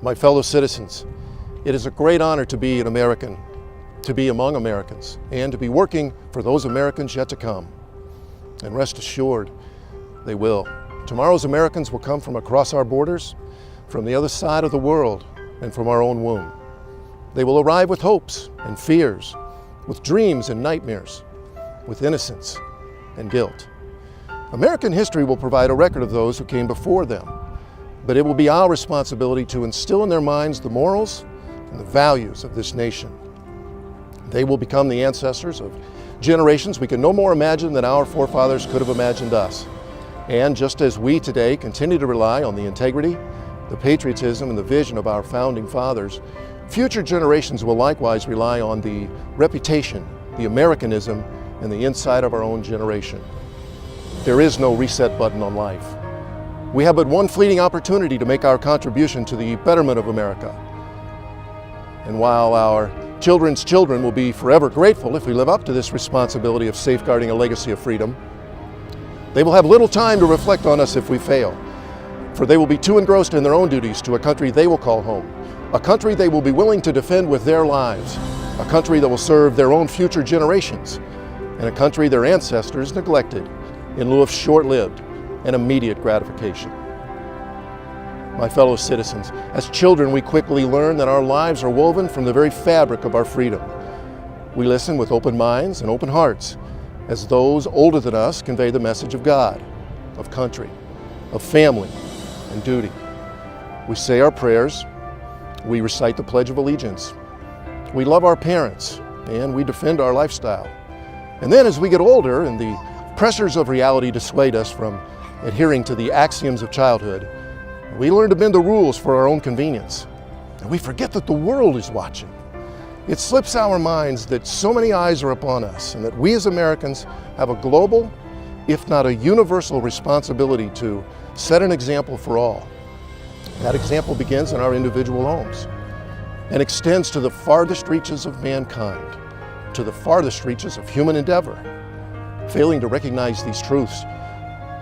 My fellow citizens, it is a great honor to be an American, to be among Americans, and to be working for those Americans yet to come. And rest assured, they will. Tomorrow's Americans will come from across our borders, from the other side of the world, and from our own womb. They will arrive with hopes and fears, with dreams and nightmares, with innocence and guilt. American history will provide a record of those who came before them, but it will be our responsibility to instill in their minds the morals and the values of this nation. They will become the ancestors of generations we can no more imagine than our forefathers could have imagined us. And just as we today continue to rely on the integrity, the patriotism, and the vision of our founding fathers, future generations will likewise rely on the reputation, the Americanism, and the insight of our own generation. There is no reset button on life. We have but one fleeting opportunity to make our contribution to the betterment of America. And while our children's children will be forever grateful if we live up to this responsibility of safeguarding a legacy of freedom, they will have little time to reflect on us if we fail, for they will be too engrossed in their own duties to a country they will call home, a country they will be willing to defend with their lives, a country that will serve their own future generations, and a country their ancestors neglected in lieu of short-lived and immediate gratification. My fellow citizens, as children we quickly learn that our lives are woven from the very fabric of our freedom. We listen with open minds and open hearts as those older than us convey the message of God, of country, of family, and duty. We say our prayers, we recite the Pledge of Allegiance, we love our parents, and we defend our lifestyle. And then as we get older and the pressures of reality dissuade us from adhering to the axioms of childhood, we learn to bend the rules for our own convenience. And we forget that the world is watching. It slips our minds that so many eyes are upon us and that we as Americans have a global, if not a universal responsibility to set an example for all. That example begins in our individual homes and extends to the farthest reaches of mankind, to the farthest reaches of human endeavor. Failing to recognize these truths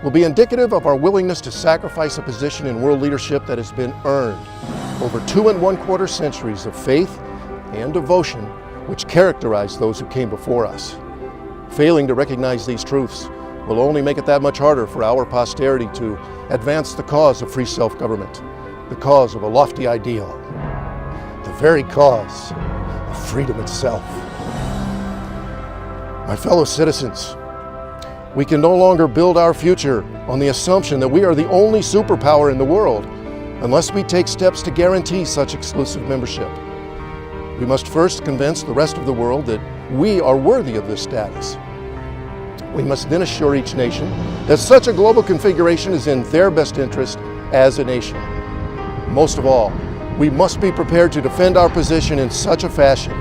will be indicative of our willingness to sacrifice a position in world leadership that has been earned over 2 1/4 centuries of faith and devotion which characterize those who came before us. Failing to recognize these truths will only make it that much harder for our posterity to advance the cause of free self-government, the cause of a lofty ideal, the very cause of freedom itself. My fellow citizens, we can no longer build our future on the assumption that we are the only superpower in the world unless we take steps to guarantee such exclusive membership. We must first convince the rest of the world that we are worthy of this status. We must then assure each nation that such a global configuration is in their best interest as a nation. Most of all, we must be prepared to defend our position in such a fashion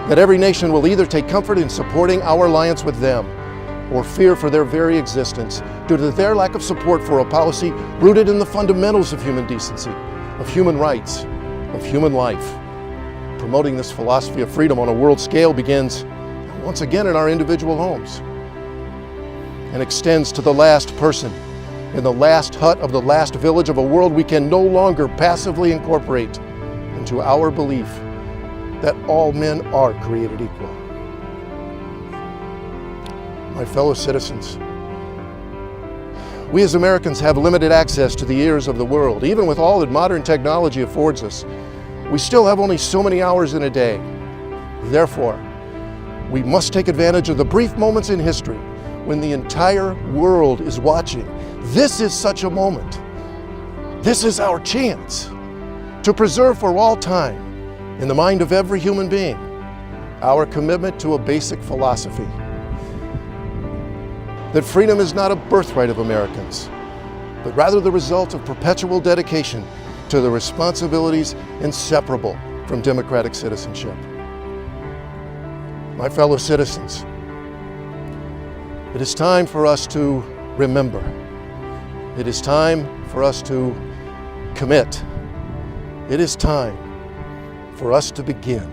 that every nation will either take comfort in supporting our alliance with them or fear for their very existence due to their lack of support for a policy rooted in the fundamentals of human decency, of human rights, of human life. Promoting this philosophy of freedom on a world scale begins once again in our individual homes and extends to the last person in the last hut of the last village of a world we can no longer passively incorporate into our belief that all men are created equal. My fellow citizens, we as Americans have limited access to the ears of the world. Even with all that modern technology affords us, we still have only so many hours in a day. Therefore, we must take advantage of the brief moments in history when the entire world is watching. This is such a moment. This is our chance to preserve for all time in the mind of every human being our commitment to a basic philosophy that freedom is not a birthright of Americans, but rather the result of perpetual dedication to the responsibilities inseparable from democratic citizenship. My fellow citizens, it is time for us to remember. It is time for us to commit. It is time for us to begin.